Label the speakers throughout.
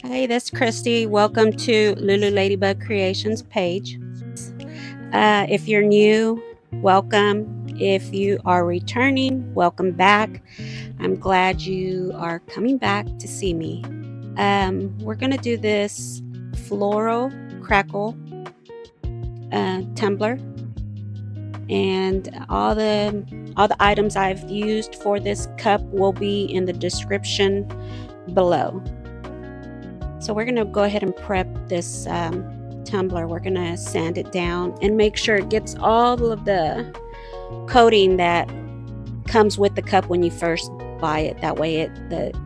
Speaker 1: Hey, this is Christy. Welcome to Lulu Ladybug Creations page. If you're new, welcome. If you are returning, welcome back. I'm glad you are coming back to see me. We're going to do this Floral Crackle tumbler, and all the items I've used for this cup will be in the description below. So we're going to go ahead and prep this tumbler. We're going to sand it down and make sure it gets all of the coating that comes with the cup when you first buy it. That way the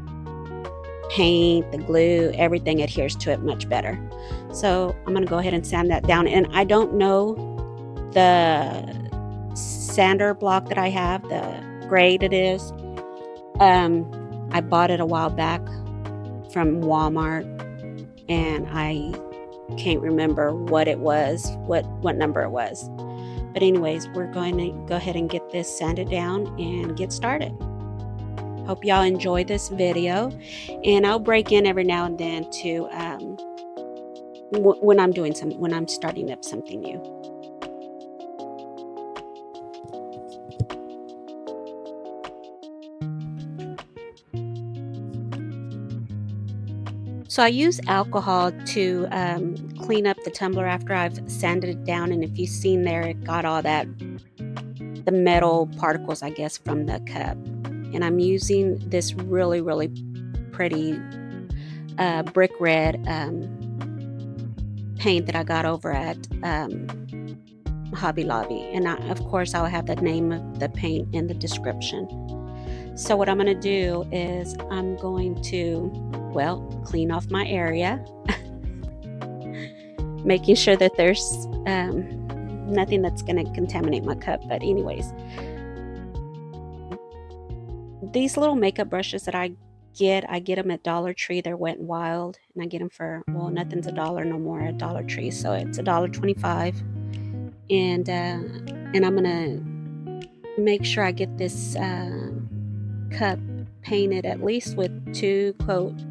Speaker 1: paint, the glue, everything adheres to it much better. So I'm going to go ahead and sand that down. And I don't know the sander block that I have, the grade it is. I bought it a while back from Walmart, and I can't remember what it was, what number it was. But anyways, we're going to go ahead and get this sanded down and get started. Hope y'all enjoy this video, and I'll break in every now and then to when I'm starting up something new. So I use alcohol to clean up the tumbler after I've sanded it down, and if you've seen there, it got all the metal particles, I guess, from the cup. And I'm using this really, really pretty brick red paint that I got over at Hobby Lobby. And of course, I'll have the name of the paint in the description. So what I'm going to do is I'm going to, well, clean off my area, making sure that there's nothing that's going to contaminate my cup. But anyways, these little makeup brushes that I get them at Dollar Tree. They're Wet n Wild, and I get them for, well, nothing's $1 no more at Dollar Tree, so it's $1.25. And I'm gonna make sure I get this cup painted at least with 2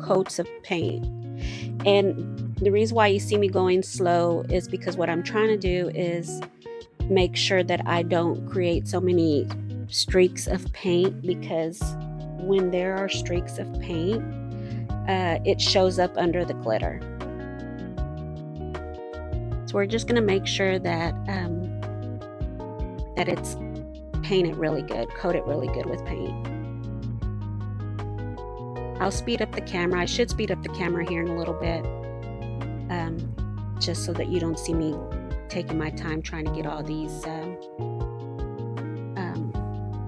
Speaker 1: coats of paint. And the reason why you see me going slow is because what I'm trying to do is make sure that I don't create so many streaks of paint, because when there are streaks of paint, it shows up under the glitter. So we're just going to make sure that that it's painted really good, coated really good with paint. I'll speed up the camera. I should speed up the camera here in a little bit, just so that you don't see me taking my time trying to get all these,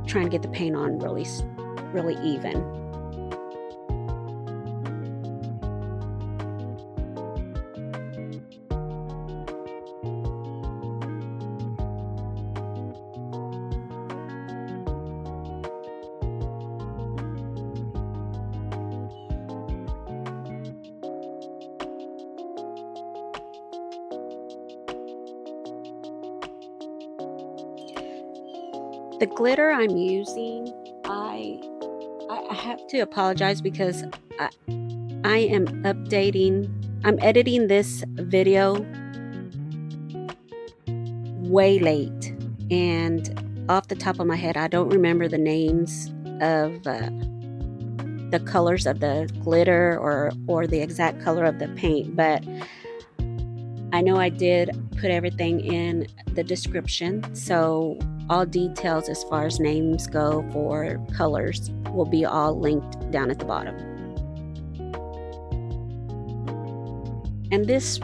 Speaker 1: trying to get the paint on really even. The glitter I'm using, I have to apologize because I am I'm editing this video way late, and off the top of my head, I don't remember the names of the colors of the glitter or the exact color of the paint, but I know I did put everything in the description, so all details as far as names go for colors will be all linked down at the bottom. And this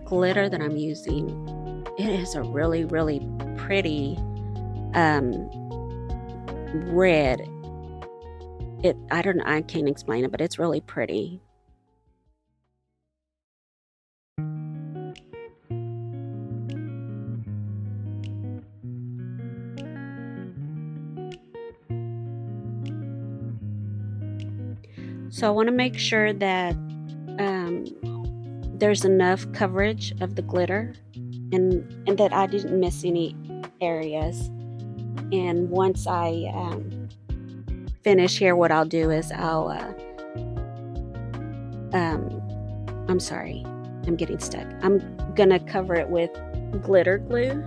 Speaker 1: glitter that I'm using, it is a really, really pretty red. I can't explain it, but it's really pretty. So I want to make sure that there's enough coverage of the glitter and that I didn't miss any areas. And once I finish here, what I'll do is I'll I'm sorry, I'm getting stuck. I'm gonna cover it with glitter glue,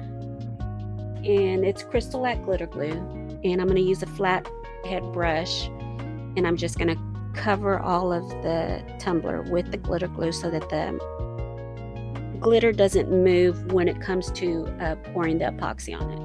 Speaker 1: and it's Crystal glitter glue, and I'm gonna use a flat head brush, and I'm just gonna cover all of the tumbler with the glitter glue so that the glitter doesn't move when it comes to pouring the epoxy on it.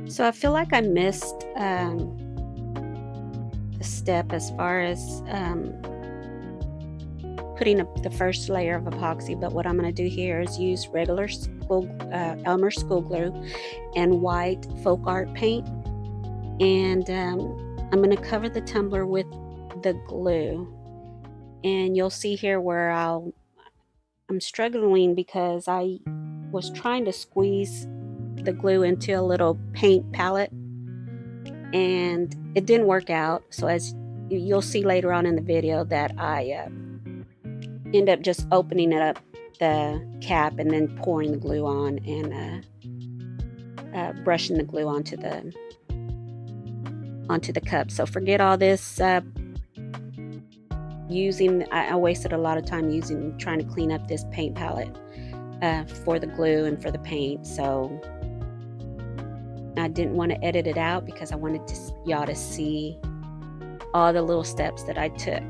Speaker 1: So I feel like I missed the step as far as putting up the first layer of epoxy, but what I'm going to do here is use regular Elmer school glue and white folk art paint, and I'm going to cover the tumbler with the glue. And you'll see here where I'm struggling because I was trying to squeeze the glue into a little paint palette, and it didn't work out. So as you'll see later on in the video that I end up just opening it up, the cap, and then pouring the glue on and brushing the glue onto the cup. So forget all this I wasted a lot of time trying to clean up this paint palette for the glue and for the paint. So I didn't want to edit it out because I wanted y'all to see all the little steps that I took.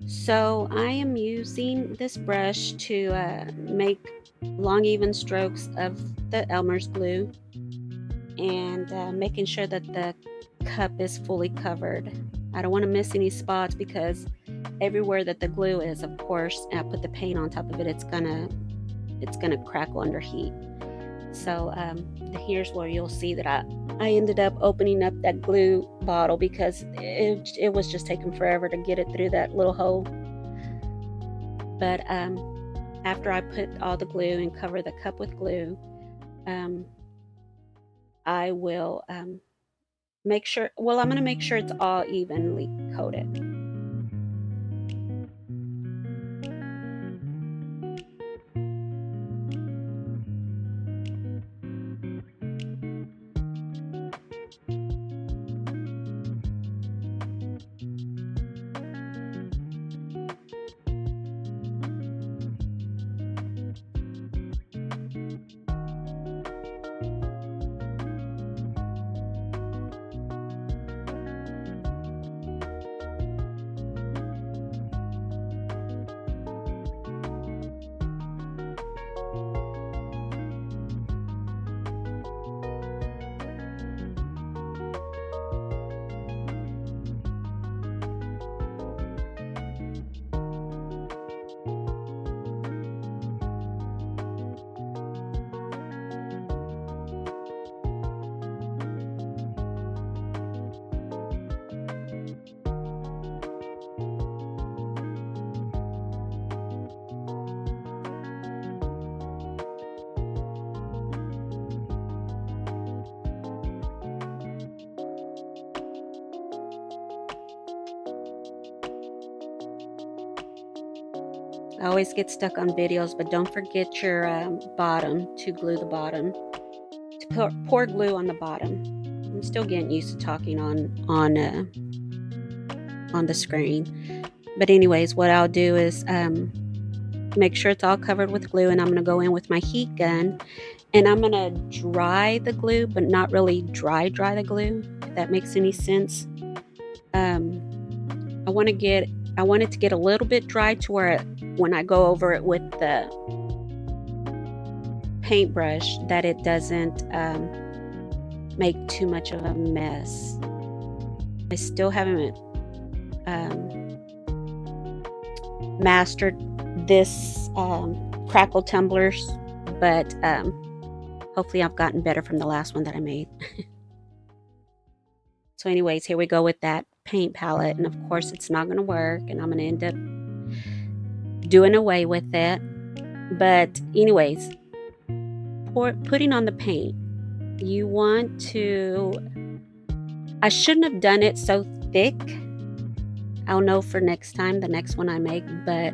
Speaker 1: So I am using this brush to make long even strokes of the Elmer's glue, and making sure that the cup is fully covered. I don't want to miss any spots because everywhere that the glue is, of course, and I put the paint on top of it, it's gonna crackle under heat. So here's where you'll see that I ended up opening up that glue bottle because it was just taking forever to get it through that little hole. But after I put all the glue and cover the cup with glue, I will make sure, well, I'm going to make sure it's all evenly coated. I always get stuck on videos, but don't forget your bottom to glue the bottom. To pour glue on the bottom. I'm still getting used to talking on the screen. But anyways, what I'll do is make sure it's all covered with glue, and I'm going to go in with my heat gun, and I'm going to dry the glue, but not really dry the glue, if that makes any sense. I want it to get a little bit dry to where when I go over it with the paintbrush, that it doesn't make too much of a mess. I still haven't mastered this Crackle tumblers, but hopefully I've gotten better from the last one that I made. So anyways, here we go with that paint palette, and of course it's not going to work, and I'm going to end up doing away with it. But anyways, putting on the paint, you want to, I shouldn't have done it so thick. I'll know for next time, the next one I make, but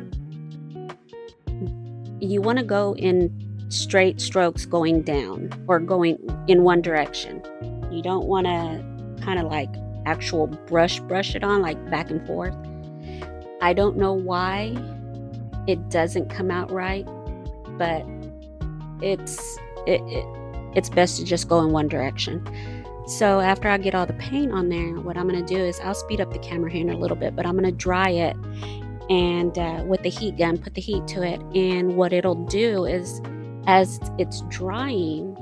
Speaker 1: you want to go in straight strokes going down or going in one direction. You don't want to kind of like actual brush it on, like back and forth. I don't know why it doesn't come out right, but it's best to just go in one direction. So after I get all the paint on there, what I'm going to do is I'll speed up the camera here in a little bit, but I'm going to dry it, and with the heat gun, put the heat to it, and what it'll do is as it's drying,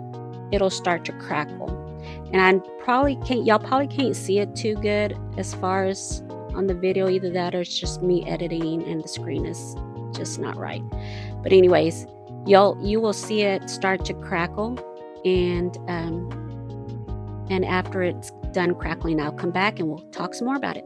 Speaker 1: it'll start to crackle. And y'all probably can't see it too good as far as on the video, either that or it's just me editing and the screen is just not right. But anyways, you will see it start to crackle, and after it's done crackling, I'll come back and we'll talk some more about it.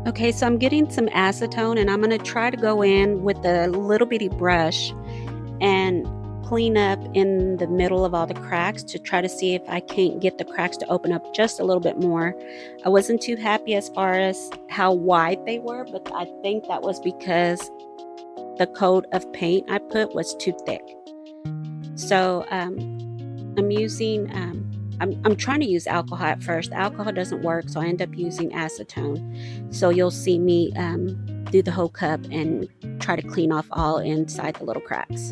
Speaker 1: Okay, so I'm getting some acetone, and I'm going to try to go in with a little bitty brush and clean up in the middle of all the cracks to try to see if I can't get the cracks to open up just a little bit more. I wasn't too happy as far as how wide they were, but I think that was because the coat of paint I put was too thick. So I'm using I'm trying to use alcohol at first. Alcohol doesn't work, so I end up using acetone. So you'll see me do the whole cup and try to clean off all inside the little cracks.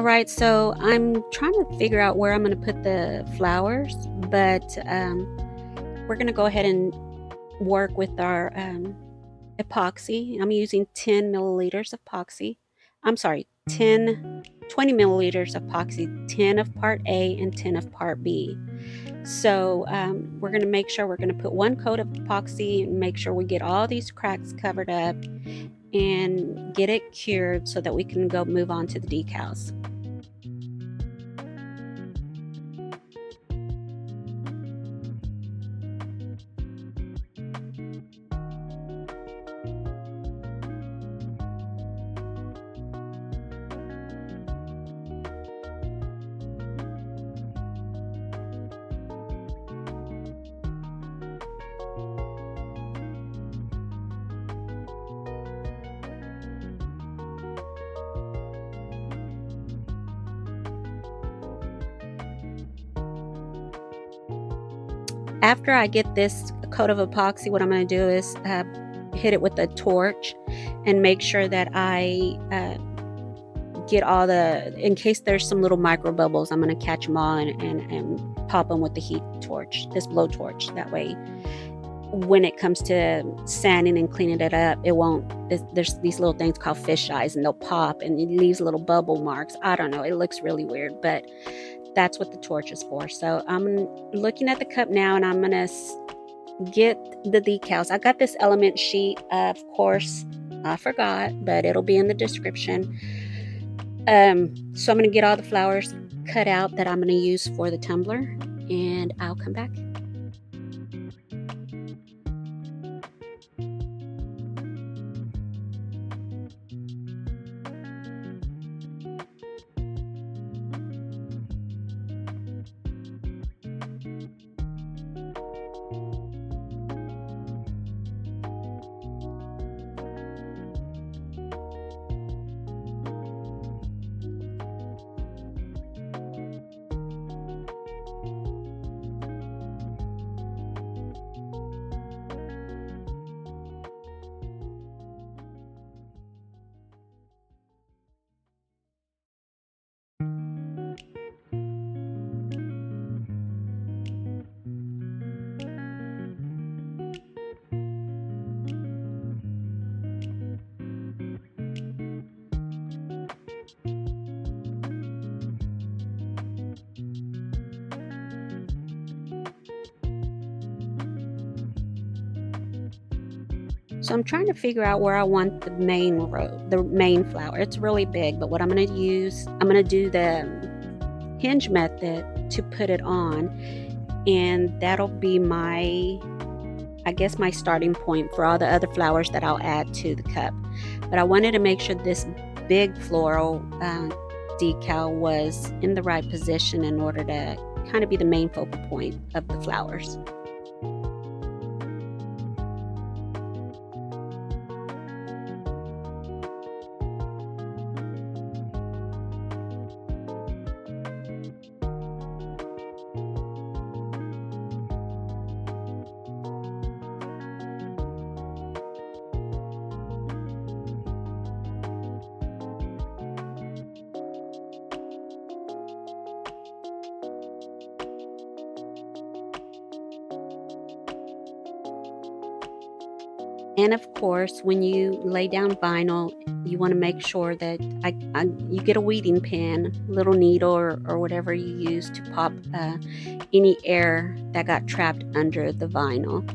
Speaker 1: All right, so I'm trying to figure out where I'm going to put the flowers, but we're going to go ahead and work with our epoxy. I'm using 10 milliliters of epoxy. I'm sorry, 20 milliliters of epoxy, 10 of part A and 10 of part B. So we're going to make sure we're going to put one coat of epoxy and make sure we get all these cracks covered up and get it cured so that we can go move on to the decals. After I get this coat of epoxy, what I'm going to do is hit it with a torch and make sure that I get all the, in case there's some little micro bubbles, I'm going to catch them all and pop them with the heat torch, this blow torch. That way, when it comes to sanding and cleaning it up, it won't, there's these little things called fish eyes and they'll pop and it leaves little bubble marks. I don't know, it looks really weird, but that's what the torch is for. So I'm looking at the cup now and I'm gonna get the decals. I got this element sheet, of course, I forgot, but it'll be in the description. So I'm gonna get all the flowers cut out that I'm gonna use for the tumbler and I'll come back. So I'm trying to figure out where I want the main row, the main flower. It's really big, but what I'm going to use, I'm going to do the hinge method to put it on, and that'll be my, I guess, my starting point for all the other flowers that I'll add to the cup. But I wanted to make sure this big floral decal was in the right position in order to kind of be the main focal point of the flowers. And of course, when you lay down vinyl, you want to make sure that you get a weeding pen, little needle or whatever you use to pop any air that got trapped under the vinyl.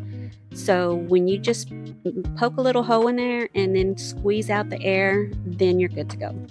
Speaker 1: So when you just poke a little hole in there and then squeeze out the air, then you're good to go.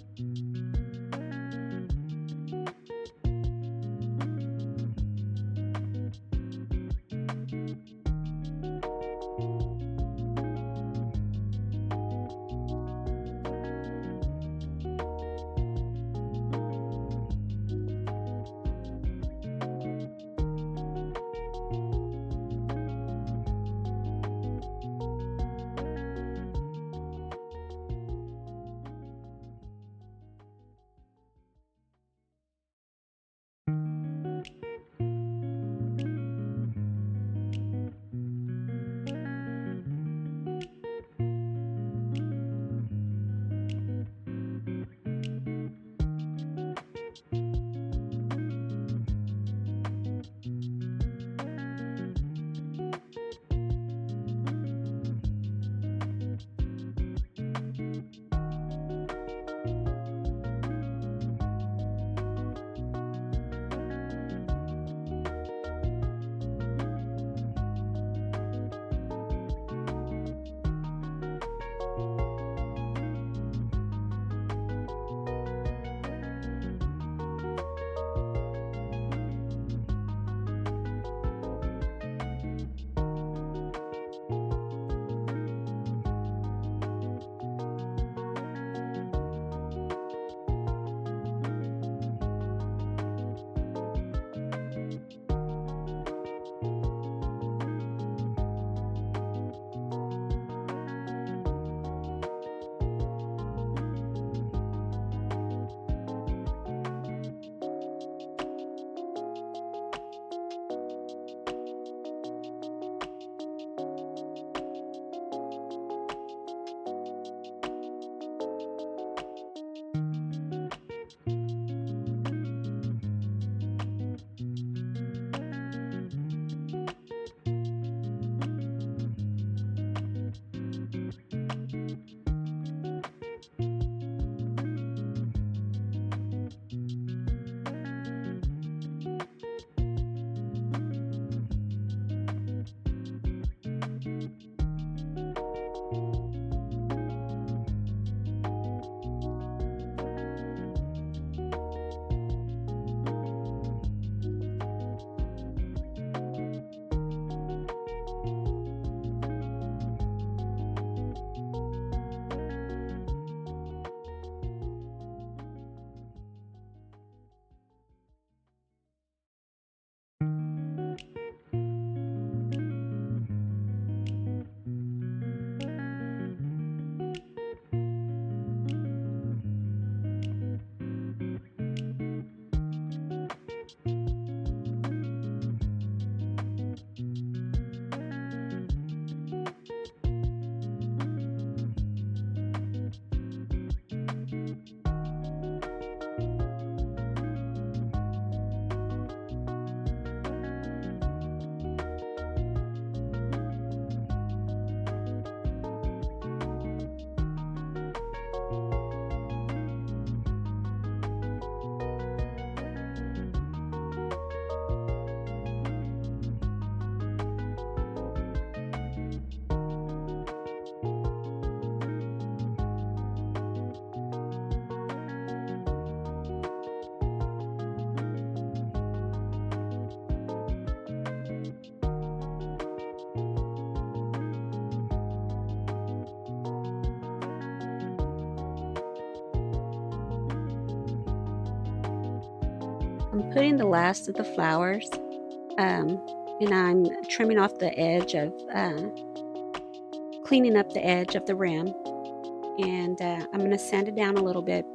Speaker 1: I'm putting the last of the flowers, and I'm trimming off the edge of, cleaning up the edge of the rim, and I'm going to sand it down a little bit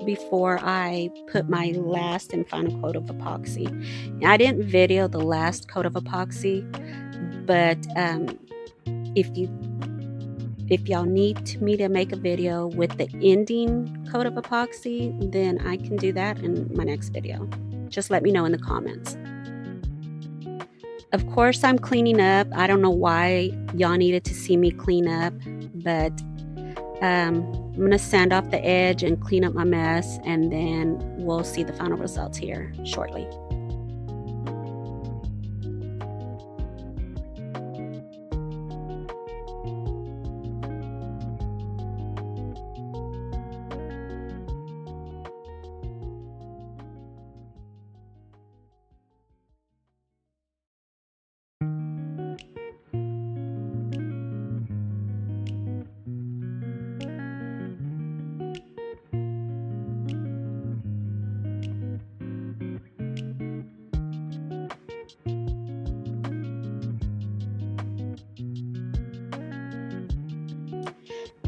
Speaker 1: before I put my last and final coat of epoxy. I didn't video the last coat of epoxy, but if y'all need me to make a video with the ending coat of epoxy, then I can do that in my next video. Just let me know in the comments. Of course, I'm cleaning up. I don't know why y'all needed to see me clean up, but I'm going to sand off the edge and clean up my mess, and then we'll see the final results here shortly.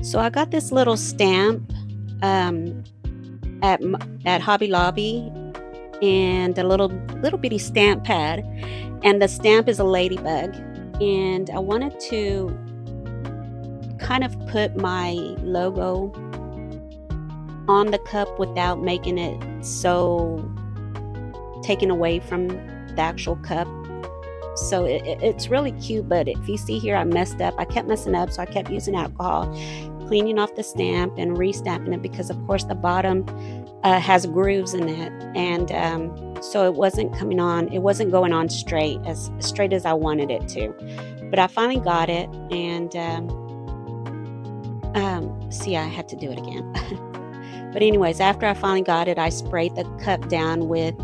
Speaker 1: So I got this little stamp at Hobby Lobby, and a little bitty stamp pad, and the stamp is a ladybug, and I wanted to kind of put my logo on the cup without making it so taken away from the actual cup. So it's really cute, but if you see here, I messed up. I kept messing up, so I kept using alcohol, cleaning off the stamp and re-stamping it, because of course the bottom has grooves in it, and so it wasn't coming on. It wasn't going on straight as I wanted it to. But I finally got it, and see, I had to do it again. But anyways, after I finally got it, I sprayed the cup down with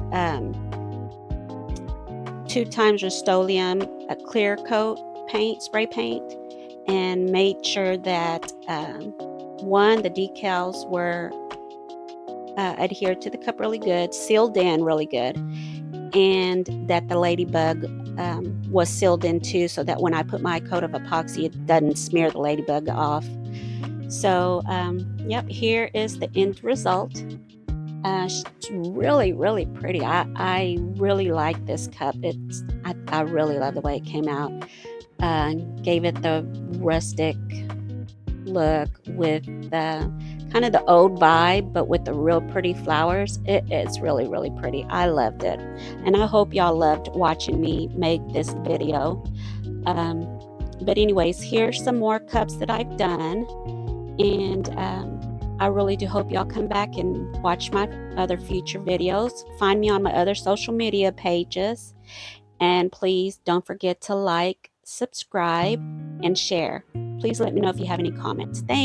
Speaker 1: 2 times Rust-Oleum, a clear coat paint, spray paint, and made sure that the decals were adhered to the cup really good, sealed in really good, and that the ladybug was sealed in too, so that when I put my coat of epoxy, it doesn't smear the ladybug off. So yep, here is the end result. It's really, really pretty. I really like this cup. I really love the way it came out. Gave it the rustic look with the kind of the old vibe, but with the real pretty flowers. It's really, really pretty. I loved it, and I hope y'all loved watching me make this video. But anyways, here's some more cups that I've done, and I really do hope y'all come back and watch my other future videos. Find me on my other social media pages, and please don't forget to like, subscribe, and share. Please let me know if you have any comments. Thanks.